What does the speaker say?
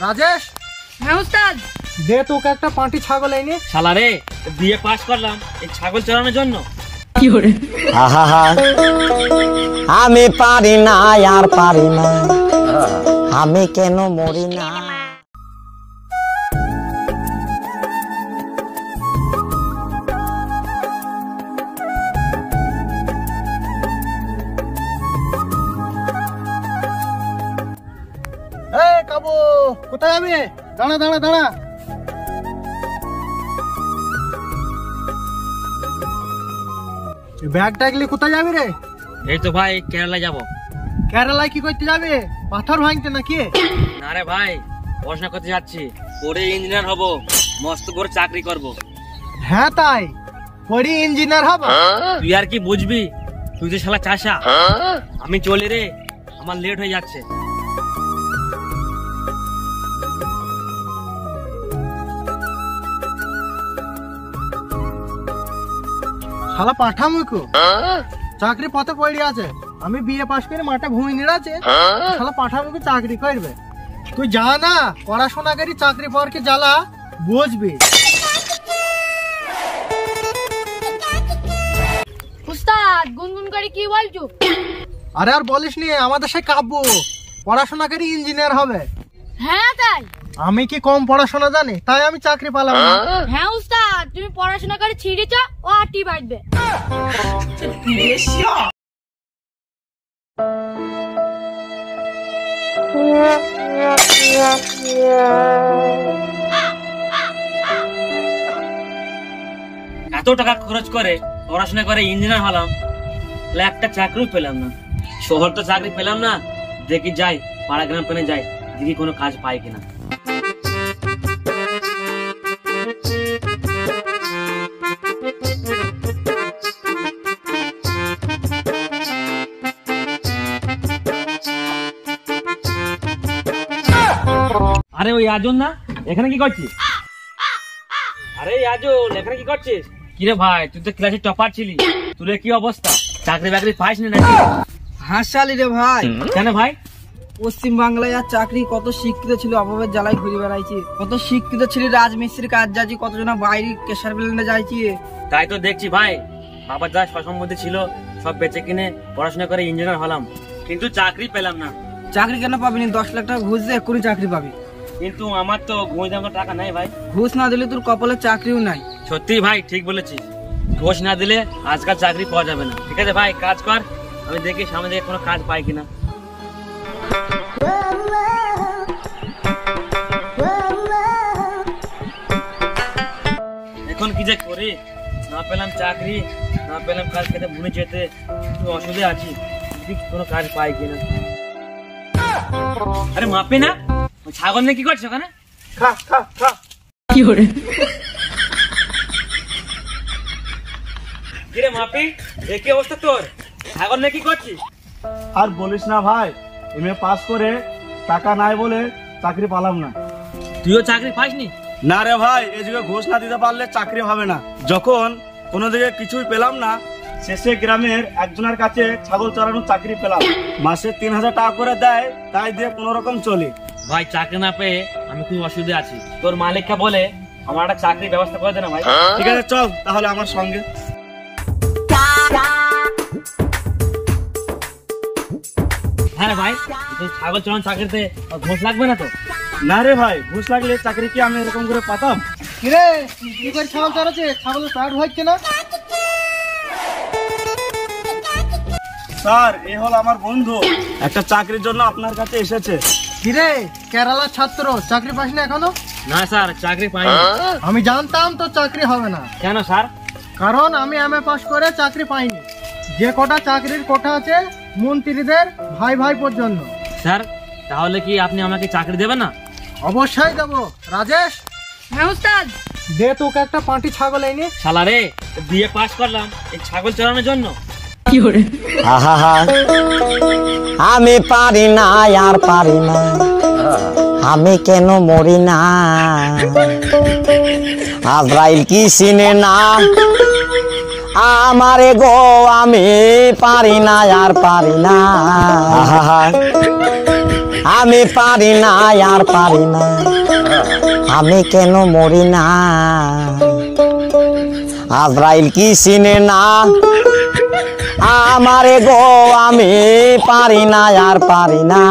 রাজেশ। হ্যাঁ উস্তাদ। দে তোকে একটা পাঁটি ছাগল এনে। শালা রে, বিয়ে পাস করলাম এই ছাগল চড়ানোর জন্য। কি করে? আমি পারি না আর পারি না, আমি কেন মরি না। কাবু কোথায় যাবে? দাঁড়া দাঁড়া দাঁড়া। ব্যাগটা গেলে কোথায় যাবি রে? এই তো ভাই কেরালা যাব। কেরালায় কি করতে যাবে? পাথর ভাঙতে নাকি? না রে ভাই, পড়াশোনা করতে যাচ্ছি, পড়ে ইঞ্জিনিয়ার হব, মস্ত করে চাকরি করব। হ্যাঁ তাই, পড়ি ইঞ্জিনিয়ার হব। তুই আর কি বুঝবি, তুই তো শালা চাষা। আমি চলি রে, আমার লেট হয়ে যাচ্ছে। শালা পাঠামুকো চাকরি পথে পড়ে আছে। আমি বিয়ে পাশ করে মাঠে ভূমি নিড়াছে, শালা পাঠামুকো চাকরি করবে। তুই যা না, পড়াশোনা করি চাকরি পাওয়ার কি জ্বালা বুঝবি। উস্তাদ গুনগুন করে কি বলছো? আরে আর বলিস নি, আমাদের সে কাব্য পড়াশোনা করি ইঞ্জিনিয়ার হবে। হ্যাঁ তাই। আমি কি কম পড়াশোনা জানি, তাই আমি চাকরি পেলাম না। হ্যাঁ উস্তাদ, তুমি পড়াশোনা করে ছিড়েছ, ও আটি বাজবে। এত টাকা খরচ করে পড়াশোনা করে ইঞ্জিনিয়ার হলাম, একটা চাকরিও পেলাম না। শহর তো চাকরি পেলাম না, দেখি যাই পাড়া গ্রাম পেনে যাই, দেখি কোনো কাজ পাই কিনা। আরে ওই আজল না, এখানে কি করছিস? আরে আজল, এখানে কি করছিস? কিরে ভাই, তুই তো ক্লাসে টপার ছিলি, তোর কি অবস্থা? চাকরি বাকরি পাইসনি নাকি? হাসালি রে ভাই। কেন ভাই? পশ্চিম বাংলায় আর চাকরি, কত শিক্ষিত ছিল অভাবের জ্বালায় ঘুরে বেড়াইছি। কত শিক্ষিত ছিল রাজমিস্ত্রির কাজ যাচ্ছি, কতজন বাইরে কেশার প্লেনে যাইছি। তাই তো দেখছি ভাই, বাবার যা সম্পত্তি ছিল সব বেচে কিনে পড়াশোনা করে ইঞ্জিনিয়ার হলাম, কিন্তু চাকরি পেলাম না। চাকরি কেন পাবি না? 10 লাখ টাকা ঘুষ দিয়ে এক্ষুনি চাকরি পাবি। কিন্তু আমার তো ঘুষ দেওয়ার টাকা নাই ভাই। ঘুষ না দিলে তোর কপালে চাকরিও নাই। সত্যি ভাই, ঠিক বলেছিস, ঘুষ না দিলে আজকাল চাকরি পাওয়া যাবে না। ঠিক আছে ভাই, কাজ কর, আমি দেখি সামনে দিকে কোনো কাজ পাই কিনা। এখন কি যে করি, না পেলাম চাকরি, না পেলাম কাজ, খেতে ভুলে যেতে অসুবিধে আছি, কোনো কাজ পাই কিনা। আরে মাপি না, ছাগল নিয়ে কি করছো ওখানে? কি করে? কিরে মাপি, একই অবস্থা তোর, ছাগল নিয়ে কি করছিস? আর বলিস না ভাই, এমএ পাস করে টাকা নাই বলে চাকরি পালাম না। তুইও চাকরি পাইসনি? না রে ভাই, এই যুগে ঘুষ না দিতে পারলে চাকরি হবে না। যখন কোনো দিকে কিছুই পেলাম না, শেষে গ্রামের একজনের কাছে ছাগল চড়ানোর চাকরি পেলাম। মাসে 3000 টাকা করে দেয়, তাই দিয়ে কোন রকম চলি। ভাই চাকরি না পেয়ে আমি খুব অসুবিধে আছি, তোর মালিককে বলে আমার একটা চাকরির ব্যবস্থা করে দে না ভাই। ঠিক আছে চল তাহলে আমার সঙ্গে। হ্যাঁ ভাই, তুই ছাগল চড়ানোর চাকরিতে ঘুষ লাগবে না তো? না রে ভাই, ঘুষ লাগলে চাকরি কি আমি এরকম করে পাতাম? কিরে কি করে ছাগল চড়াচ্ছে? ছাগলের পেট হচ্ছে না? স্যার, এ হলো আমার বন্ধু, একটা চাকরির জন্য আপনার কাছে এসেছে। কিরে কেরালার ছাত্র, চাকরি পাস না এখনো? না স্যার, চাকরি পাইনি। আমি জানতাম তো চাকরি হবে না। কেন স্যার? কারণ আমি এমএ পাস করে চাকরি পাইনি। যে কটা চাকরির কোটা আছে মন্ত্রীদের ভাই ভাই পর্যন্ত। স্যার, তাহলে কি আপনি আমাকে চাকরি দেবেন না? অবশ্যই দেবো। রাজেশ। হ্যাঁ উস্তাদ। দে তোকে একটা পাঁটি ছাগল এনে। শালা রে, বিয়ে পাস করলাম এই ছাগল চড়ানোর জন্য। কি করে? আমি পারি না আর পারি না, আমি কেন মরি না। আজরাইল কি চিনে না আমারে গো, আমি পারি না আর পারি না। আমি পারি না আর পারি না, আমি কেন মরি না। আজরাইল কি চিনে না আমারে গো, আমি পারি না আর পারি না।